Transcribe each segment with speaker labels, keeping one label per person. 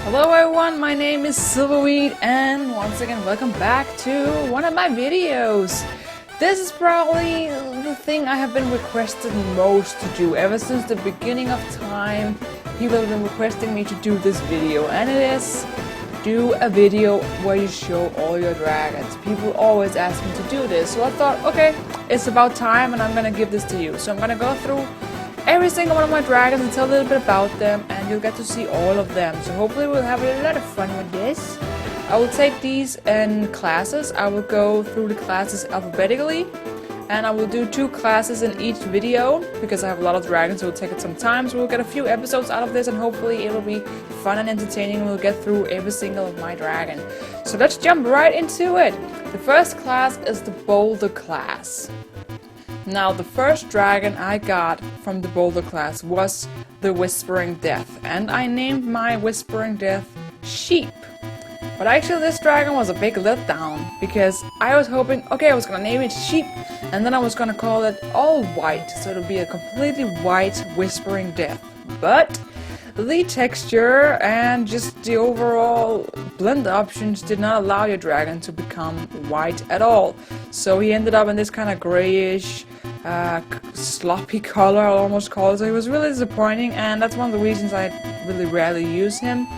Speaker 1: Hello everyone, my name is Silverweed and once again welcome back to one of my videos. This is probably the thing I have been requested most to do ever since the beginning of time. People have been requesting me to do this video, and it is do a video where you show all your dragons. People always ask me to do this, so I thought, okay, it's about time and I'm gonna give this to you. So I'm gonna go through every single one of my dragons and tell a little bit about them, and you'll get to see all of them. So hopefully we'll have a lot of fun with this. I will take these in classes. I will go through the classes alphabetically, and I will do 2 classes in each video because I have a lot of dragons, so it'll take it some time. So we'll get a few episodes out of this, and hopefully it'll be fun and entertaining. We'll get through every single of my dragon. So let's jump right into it. The first class is the Boulder class. Now, the first dragon I got from the Boulder class was the Whispering Death, and I named my Whispering Death Sheep. But actually this dragon was a big letdown, because I was hoping, okay, I was gonna name it Sheep, and then I was gonna call it all white, so it'll be a completely white Whispering Death. But the texture and just the overall blend options did not allow your dragon to become white at all. So he ended up in this kind of grayish, sloppy color, I'll almost call it. So he was really disappointing, and that's one of the reasons I really rarely use him.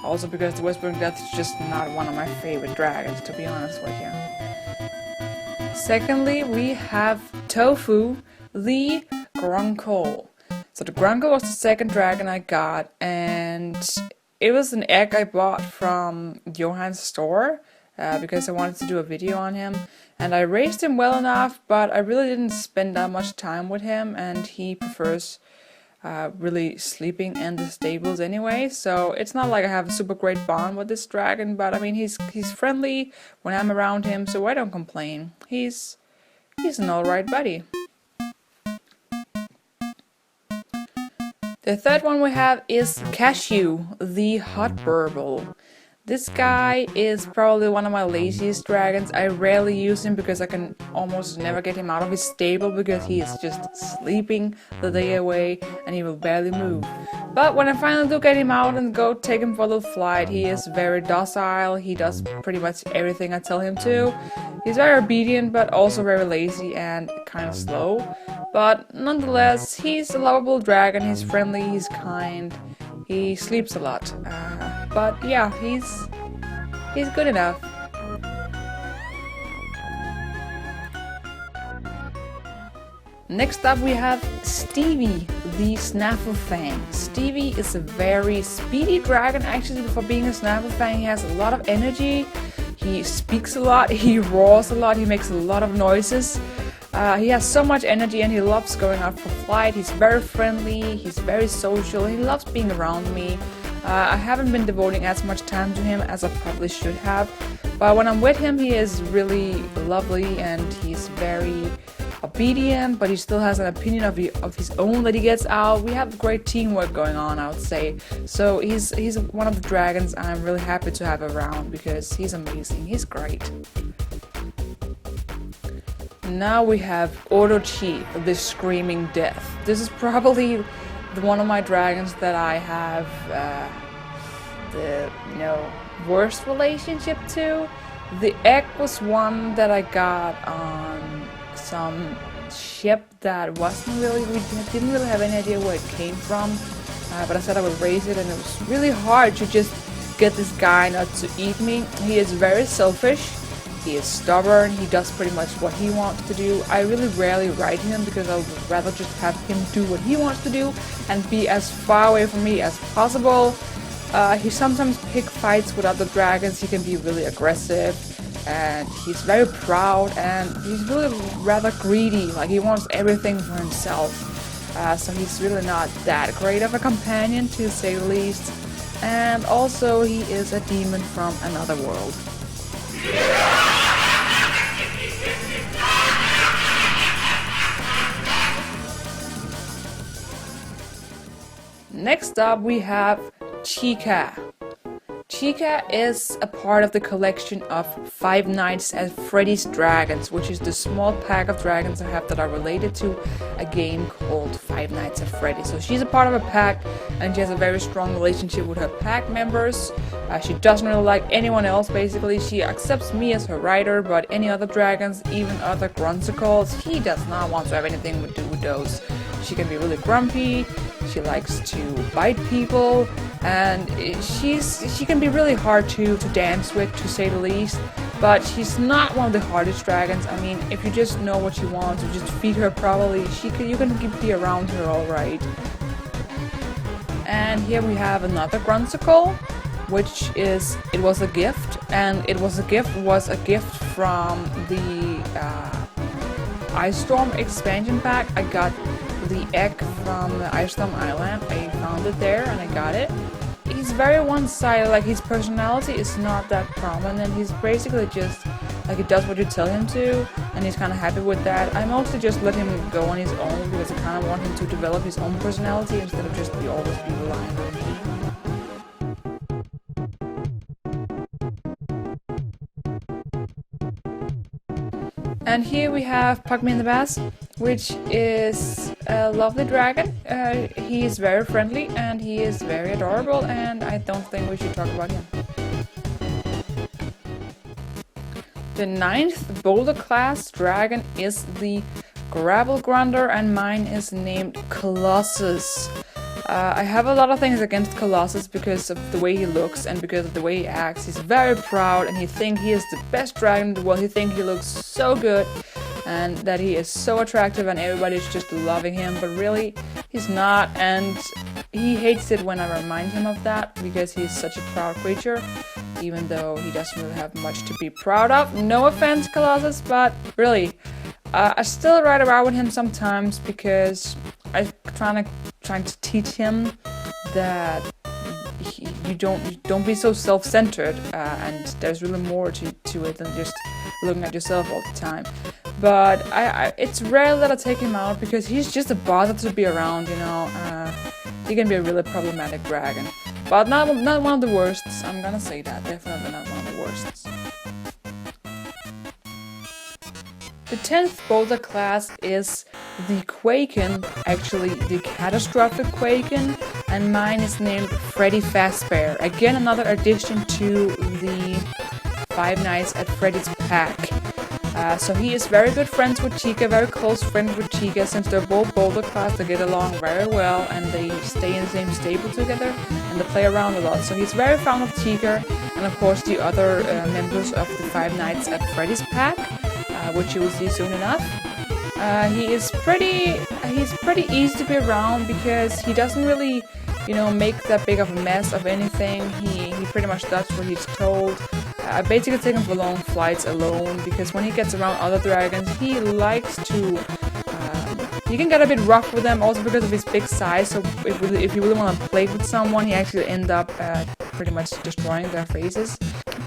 Speaker 1: Also because the Whispering Death is just not one of my favorite dragons, to be honest with you. Secondly, we have Tofu Lee Grunkle. So the Grunkle was the second dragon I got, and it was an egg I bought from Johan's store because I wanted to do a video on him. And I raised him well enough, but I really didn't spend that much time with him, and he prefers really sleeping in the stables anyway. So it's not like I have a super great bond with this dragon, but I mean he's friendly when I'm around him, so I don't complain. He's an alright buddy. The third one we have is Cashew, the Hot Burble. This guy is probably one of my laziest dragons. I rarely use him because I can almost never get him out of his stable because he is just sleeping the day away and he will barely move. But when I finally do get him out and go take him for a little flight, he is very docile. He does pretty much everything I tell him to. He's very obedient but also very lazy and kind of slow. But nonetheless, he's a lovable dragon. He's friendly, he's kind, he sleeps a lot. But yeah, he's good enough. Next up we have Stevie, the Snafflefang. Stevie is a very speedy dragon. Actually, for being a Snafflefang, he has a lot of energy. He speaks a lot, he roars a lot, he makes a lot of noises. He has so much energy and he loves going out for flight. He's very friendly, he's very social, he loves being around me. I haven't been devoting as much time to him as I probably should have, but when I'm with him he is really lovely and he's very obedient, but he still has an opinion of his own that he gets out. We have great teamwork going on, I would say. So he's one of the dragons I'm really happy to have around because he's amazing, he's great. Now we have Autochief, the Screaming Death. This is probably one of my dragons that I have the worst relationship to. The egg was one that I got on some ship that wasn't really, we didn't really have any idea where it came from, but I said I would raise it, and it was really hard to just get this guy not to eat me. He is very selfish. He is stubborn, he does pretty much what he wants to do. I really rarely ride him because I would rather just have him do what he wants to do and be as far away from me as possible. He sometimes picks fights with other dragons, he can be really aggressive, and he's very proud, and he's really rather greedy, like he wants everything for himself. So he's really not that great of a companion, to say the least. And also he is a demon from another world. Next up we have Chica. Chica is a part of the collection of Five Nights at Freddy's Dragons, which is the small pack of dragons I have that are related to a game called Five Nights at Freddy's. So she's a part of a pack, and she has a very strong relationship with her pack members. She doesn't really like anyone else, basically. She accepts me as her rider, but any other dragons, even other grunsicles, he does not want to have anything to do with those. She can be really grumpy, she likes to bite people, and she can be really hard to dance with, to say the least. But she's not one of the hardest dragons. I mean, if you just know what she wants, you just feed her properly, you can be around her alright. And here we have another grunsicle, which is, it was a gift, and was a gift from the Ice Storm expansion pack. I got the egg from the Ice Storm Island. I found it there and I got it. He's very one-sided, like his personality is not that prominent. He's basically just like, he does what you tell him to, and he's kind of happy with that. I mostly just let him go on his own because I kind of want him to develop his own personality instead of just always be relying on me. And here we have Parkman the Bass, which is a lovely dragon. He is very friendly and he is very adorable, and I don't think we should talk about him. The 9th Boulder class dragon is the Gravel Grunder, and mine is named Colossus. I have a lot of things against Colossus because of the way he looks and because of the way he acts. He's very proud and he thinks he is the best dragon in the world. He thinks he looks so good and that he is so attractive and everybody's just loving him, but really he's not, and he hates it when I remind him of that because he's such a proud creature, even though he doesn't really have much to be proud of. No offense, Colossus, but really, I still ride around with him sometimes because I'm trying to teach him that you don't be so self-centered, and there's really more to it than just looking at yourself all the time. But it's rare that I take him out because he's just a bother to be around, you know. He can be a really problematic dragon, but not one of the worsts. I'm gonna say that, definitely not one of the worsts. The 10th Boulder class is the Quaken, actually the Catastrophic Quaken, and mine is named Freddy Fazbear. Again, another addition to the Five Nights at Freddy's pack. So he is very good friends with Chica, very close friends with Chica. Since they're both Boulder class, they get along very well and they stay in the same stable together and they play around a lot. So he's very fond of Chica and of course the other members of the Five Nights at Freddy's pack, which you will see soon enough. He's pretty easy to be around because he doesn't really, you know, make that big of a mess of anything. He pretty much does what he's told. I basically take him for long flights alone because when he gets around other dragons, he likes to. He can get a bit rough with them also because of his big size. So if you really want to play with someone, he actually end up pretty much destroying their faces.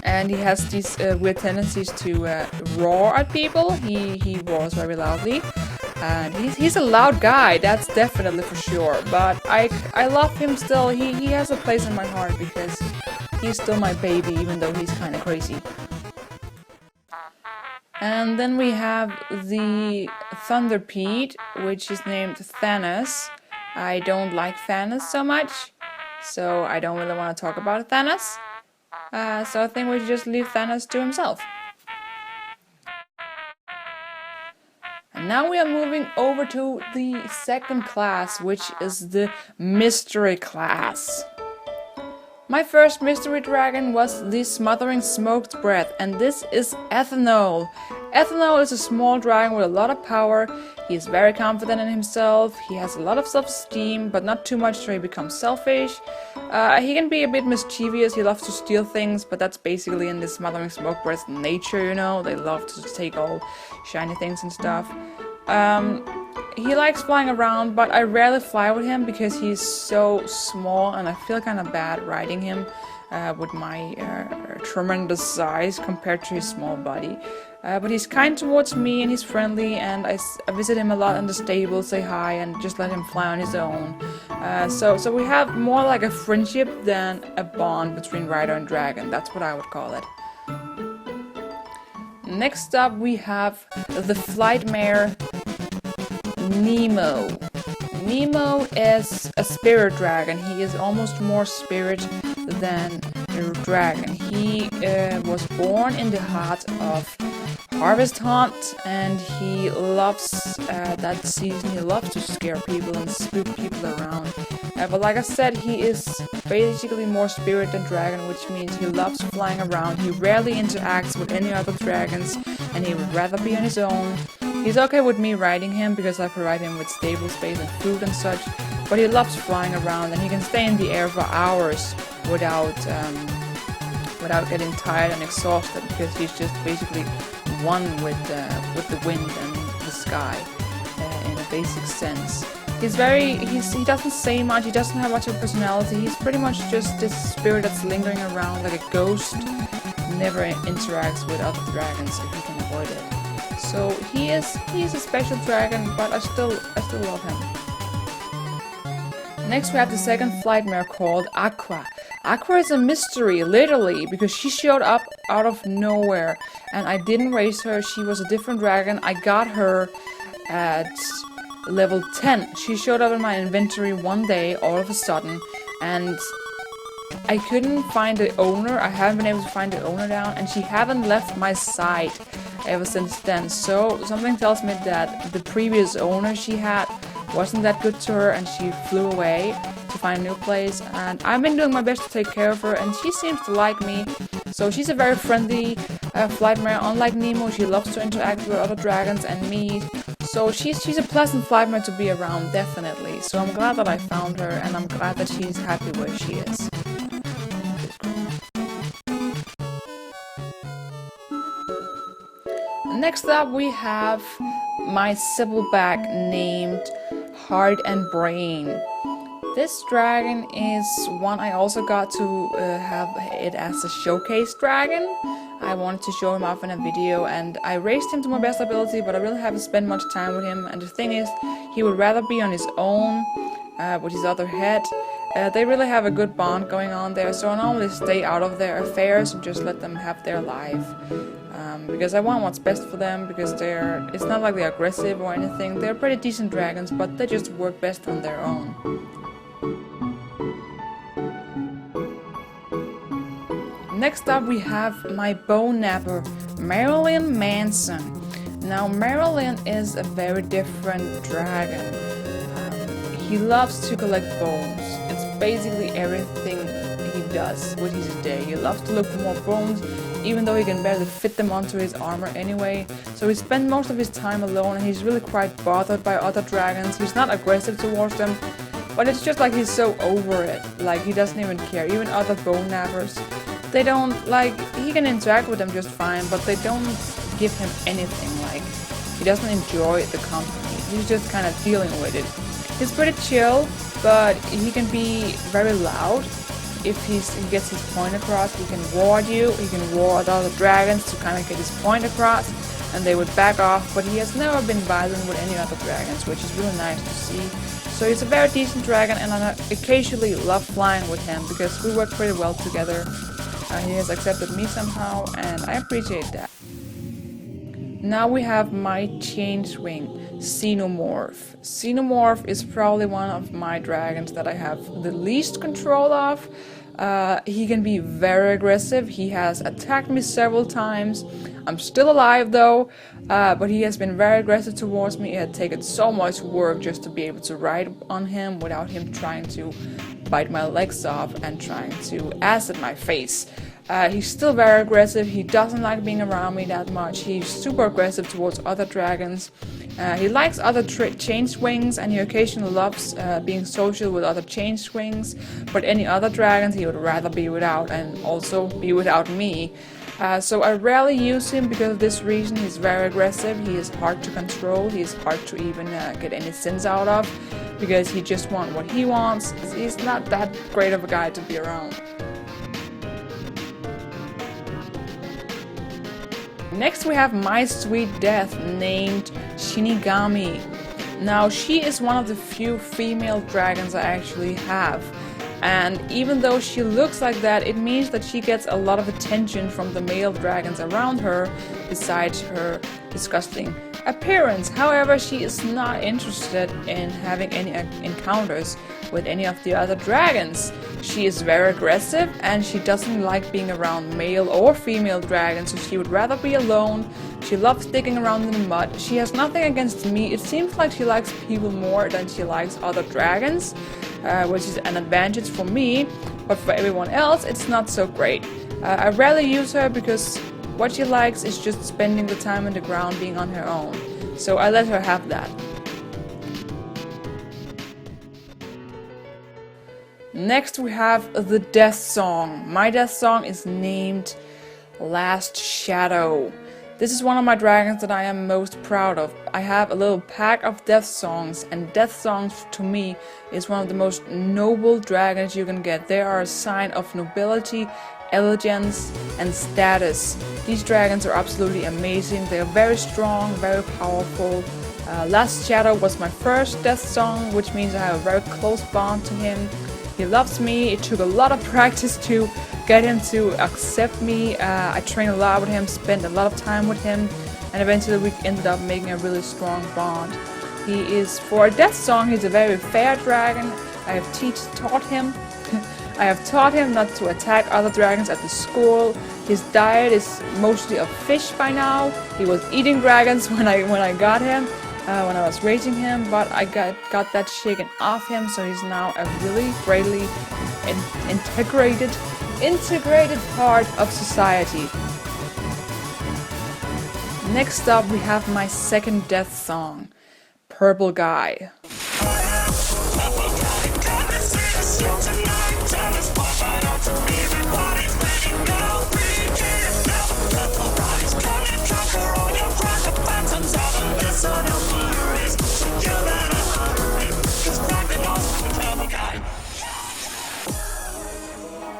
Speaker 1: And he has these weird tendencies to roar at people. He roars very loudly. And he's a loud guy, that's definitely for sure. But I love him still. He has a place in my heart because he's still my baby, even though he's kind of crazy. And then we have the Thunderpede, which is named Thanos. I don't like Thanos so much, so I don't really want to talk about Thanos. So I think we should just leave Thanos to himself. And now we are moving over to the 2nd class, which is the Mystery class. My first mystery dragon was the Smothering Smoked Breath, and this is Ethanol. Ethanol is a small dragon with a lot of power. He is very confident in himself. He has a lot of self-esteem, but not too much so he becomes selfish. He can be a bit mischievous. He loves to steal things, but that's basically in the Smothering Smoked Breath nature, you know. They love to take all shiny things and stuff. He likes flying around, but I rarely fly with him because he's so small and I feel kind of bad riding him with my tremendous size compared to his small body. But he's kind towards me and he's friendly, and I visit him a lot in the stable, say hi, and just let him fly on his own. So we have more like a friendship than a bond between rider and dragon. That's what I would call it. Next up we have the flight mare Nemo. Nemo is a spirit dragon. He is almost more spirit than a dragon. He was born in the heart of Harvest Hunt, and he loves that season. He loves to scare people and spook people around. But like I said, he is basically more spirit than dragon, which means he loves flying around. He rarely interacts with any other dragons, and he would rather be on his own. He's okay with me riding him because I provide him with stable space and food and such, but he loves flying around, and he can stay in the air for hours without getting tired and exhausted, because he's just basically one with the wind and the sky in a basic sense. He doesn't say much, he doesn't have much of a personality. He's pretty much just this spirit that's lingering around like a ghost, never interacts with other dragons if he can avoid it. So he's a special dragon, but I still love him. Next we have the second flight mare called Aqua. Aqua is a mystery, literally, because she showed up out of nowhere and I didn't raise her. She was a different dragon. I got her at level 10. She showed up in my inventory one day all of a sudden, and I couldn't find the owner. I haven't been able to find the owner down, and she haven't left my side ever since then. So something tells me that the previous owner she had wasn't that good to her, and she flew away to find a new place. And I've been doing my best to take care of her, and she seems to like me. So she's a very friendly flight mare. Unlike Nemo, she loves to interact with other dragons and me. So she's a pleasant flight mare to be around, definitely. So I'm glad that I found her, and I'm glad that she's happy where she is. Next up we have my Sibbleback named Heart and Brain. This dragon is one I also got to have it as a showcase dragon. I wanted to show him off in a video, and I raised him to my best ability, but I really haven't spent much time with him. And the thing is, he would rather be on his own with his other head. They really have a good bond going on there, so I normally stay out of their affairs and just let them have their life. Because I want what's best for them, because it's not like they're aggressive or anything. They're pretty decent dragons, but they just work best on their own. Next up we have my bone napper, Marilyn Manson. Now Marilyn is a very different dragon. He loves to collect bones. It's basically everything he does with his day. He loves to look for more bones, even though he can barely fit them onto his armor anyway. So he spends most of his time alone, and he's really quite bothered by other dragons. He's not aggressive towards them, but it's just like he's so over it. Like, he doesn't even care. Even other bone nappers, they don't, like, he can interact with them just fine, but they don't give him anything. Like, he doesn't enjoy the company. He's just kind of dealing with it. He's pretty chill, but he can be very loud. If he gets his point across, he can ward you, he can ward other dragons to kind of get his point across, and they would back off, but he has never been violent with any other dragons, which is really nice to see. So he's a very decent dragon, and I occasionally love flying with him, because we work pretty well together. He has accepted me somehow, and I appreciate that. Now we have my chain swing, Xenomorph. Xenomorph is probably one of my dragons that I have the least control of. He can be very aggressive. He has attacked me several times. I'm still alive though, but he has been very aggressive towards me. It had taken so much work just to be able to ride on him without him trying to bite my legs off and trying to acid my face. He's still very aggressive. He doesn't like being around me that much. He's super aggressive towards other dragons. He likes other chain swings, and he occasionally loves being social with other chain swings, but any other dragons he would rather be without, and also be without me. So I rarely use him because of this reason. He's very aggressive. He is hard to control. He is hard to even get any sins out of, because he just wants what he wants. He's not that great of a guy to be around. Next we have My Sweet Death, named Shinigami. Now she is one of the few female dragons I actually have. And even though she looks like that, it means that she gets a lot of attention from the male dragons around her, besides her disgusting appearance. However, she is not interested in having any encounters with any of the other dragons. She is very aggressive and she doesn't like being around male or female dragons, so she would rather be alone. She loves digging around in the mud. She has nothing against me. It seems like she likes people more than she likes other dragons, which is an advantage for me, but for everyone else it's not so great. I rarely use her because what she likes is just spending the time on the ground being on her own. So I let her have that. Next we have the Death Song. My Death Song is named Last Shadow. This is one of my dragons that I am most proud of. I have a little pack of death songs, and death songs to me is one of the most noble dragons you can get. They are a sign of nobility, elegance, and status. These dragons are absolutely amazing. They are very strong, very powerful. Last Shadow was my first death song, which means I have a very close bond to him. He loves me. It took a lot of practice to get him to accept me. I trained a lot with him, spent a lot of time with him, and eventually we ended up making a really strong bond. He is, for a death song, he's a very fair dragon. I have taught him not to attack other dragons at the school. His diet is mostly of fish by now. He was eating dragons when I got him, when I was raising him, but I got that shaken off him, so he's now a really greatly integrated part of society. Next up we have my second death song, Purple Guy.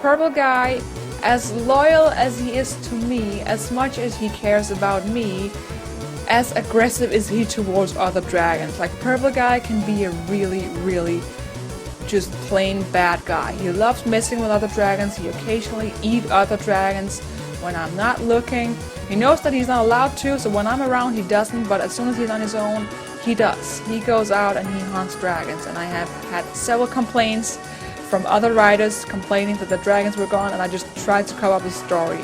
Speaker 1: Purple Guy, as loyal as he is to me, as much as he cares about me, as aggressive is he towards other dragons. Like, Purple Guy can be a really just plain bad guy. He loves messing with other dragons. He occasionally eats other dragons when I'm not looking. He knows that he's not allowed to, so when I'm around he doesn't, but as soon as he's on his own, he does. He goes out and he hunts dragons, and I have had several complaints from other writers complaining that the dragons were gone, and I just tried to cover up his story.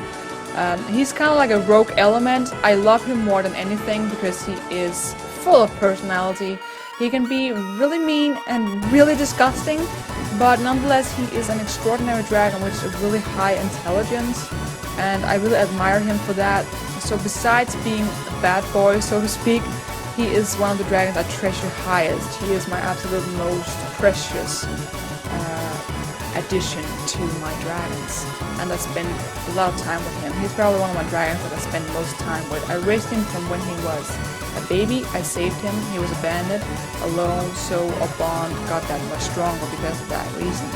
Speaker 1: He's kind of like a rogue element. I love him more than anything because he is full of personality. He can be really mean and really disgusting, but nonetheless he is an extraordinary dragon with a really high intelligence, and I really admire him for that. So besides being a bad boy, so to speak, he is one of the dragons I treasure highest. He is my absolute most precious addition to my dragons, and I spend a lot of time with him. He's probably one of my dragons that I spend most time with. I raised him from when he was a baby. I saved him. He was abandoned, alone, so our bond got that much stronger because of that reason.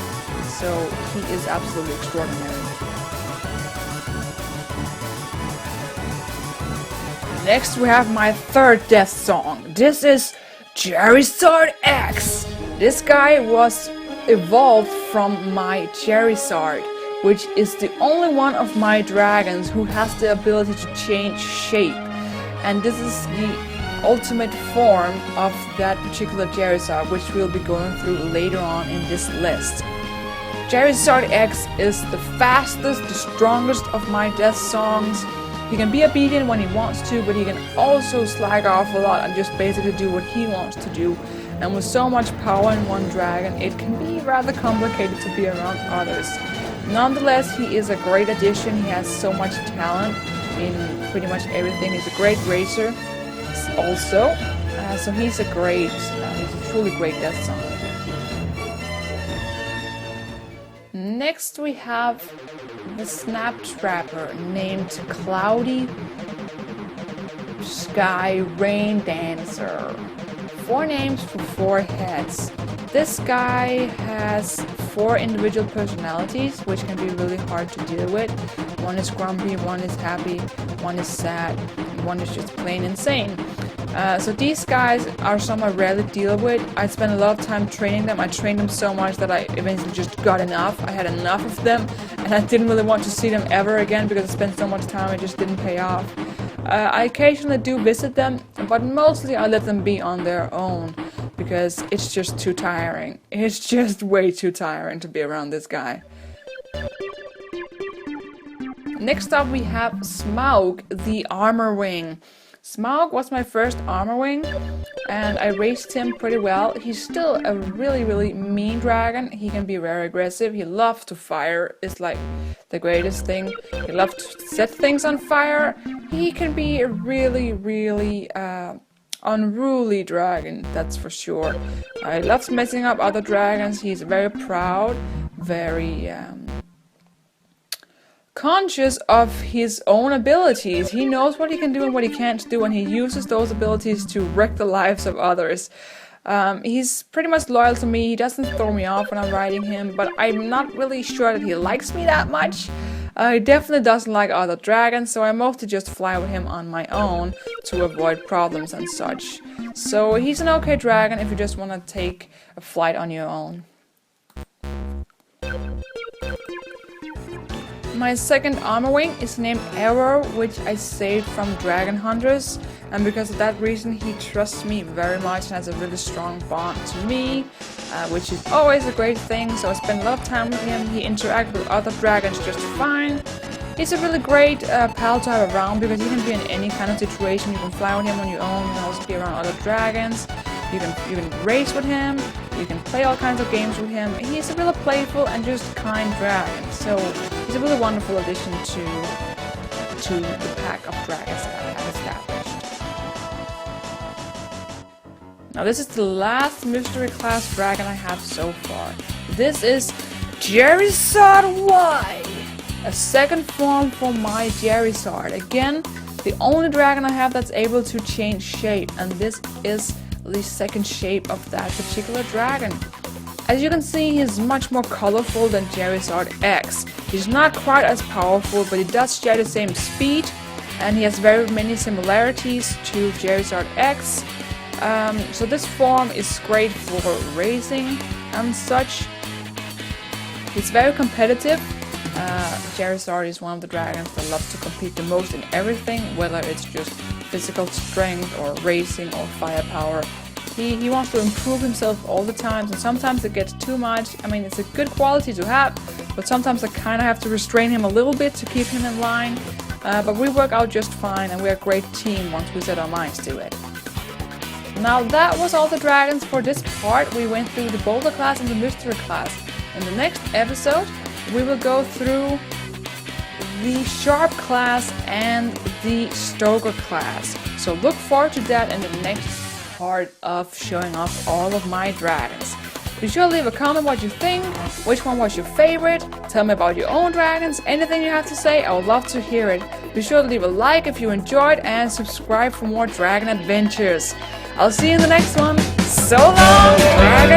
Speaker 1: So he is absolutely extraordinary. Next we have my third death song. This is Charizard X. This guy was evolved from my Charizard, which is the only one of my dragons who has the ability to change shape, and this is the ultimate form of that particular Charizard, which we'll be going through later on in this list. Charizard X is the fastest, the strongest of my death songs. He can be obedient when he wants to, but he can also slack off a lot and just basically do what he wants to do. And with so much power in one dragon, it can be rather complicated to be around others. Nonetheless, he is a great addition. He has so much talent in pretty much everything. He's a great racer also. So he's a truly great death song. Next we have the Snap Trapper named Cloudy Sky Rain Dancer. 4 names for 4 heads. This guy has 4 individual personalities, which can be really hard to deal with. One is grumpy, one is happy, one is sad, and one is just plain insane. So these guys are some I rarely deal with. I spend a lot of time training them. I trained them so much that I eventually just got enough. I had enough of them, and I didn't really want to see them ever again because I spent so much time, it just didn't pay off. I occasionally do visit them, but mostly I let them be on their own because it's just too tiring. It's just way too tiring to be around this guy. Next up we have Smog, the Armor Wing. Smog was my first Armor Wing, and I raised him pretty well. He's still a really mean dragon. He can be very aggressive. He loves to fire. It's like the greatest thing. He loves to set things on fire. He can be a really unruly dragon, that's for sure. He loves messing up other dragons. He's very proud, very conscious of his own abilities. He knows what he can do and what he can't do, and he uses those abilities to wreck the lives of others. He's pretty much loyal to me. He doesn't throw me off when I'm riding him, but I'm not really sure that he likes me that much. He definitely doesn't like other dragons, so I mostly just fly with him on my own to avoid problems and such. So he's an okay dragon if you just want to take a flight on your own. My second Armor Wing is named Arrow, which I saved from Dragon Hunters, and because of that reason he trusts me very much and has a really strong bond to me, which is always a great thing, so I spend a lot of time with him. He interacts with other dragons just fine. He's a really great pal to have around because you can be in any kind of situation. You can fly with him on your own, you can also be around other dragons, you can race with him, you can play all kinds of games with him. He's a really playful and just kind dragon, so he's a really wonderful addition to the pack of dragons that I have established. Now this is the last mystery class dragon I have so far. This is Charizard Y, a second form for my Charizard. Again, the only dragon I have that's able to change shape, and this is the second shape of that particular dragon. As you can see, he's much more colorful than Charizard X. He's not quite as powerful, but he does share the same speed, and he has very many similarities to Charizard X. So this form is great for racing and such. He's very competitive. Charizard is one of the dragons that loves to compete the most in everything, whether it's just physical strength or racing or firepower. He wants to improve himself all the time, and sometimes it gets too much. I mean, it's a good quality to have, but sometimes I kind of have to restrain him a little bit to keep him in line. But we work out just fine, and we're a great team once we set our minds to it. Now that was all the dragons for this part. We went through the Boulder class and the Mystery class. In the next episode, we will go through the Sharp class and the Stoker class. So look forward to that in the next part of showing off all of my dragons. Be sure to leave a comment what you think, which one was your favorite, tell me about your own dragons, anything you have to say, I would love to hear it. Be sure to leave a like if you enjoyed and subscribe for more dragon adventures. I'll see you in the next one. So long, dragon!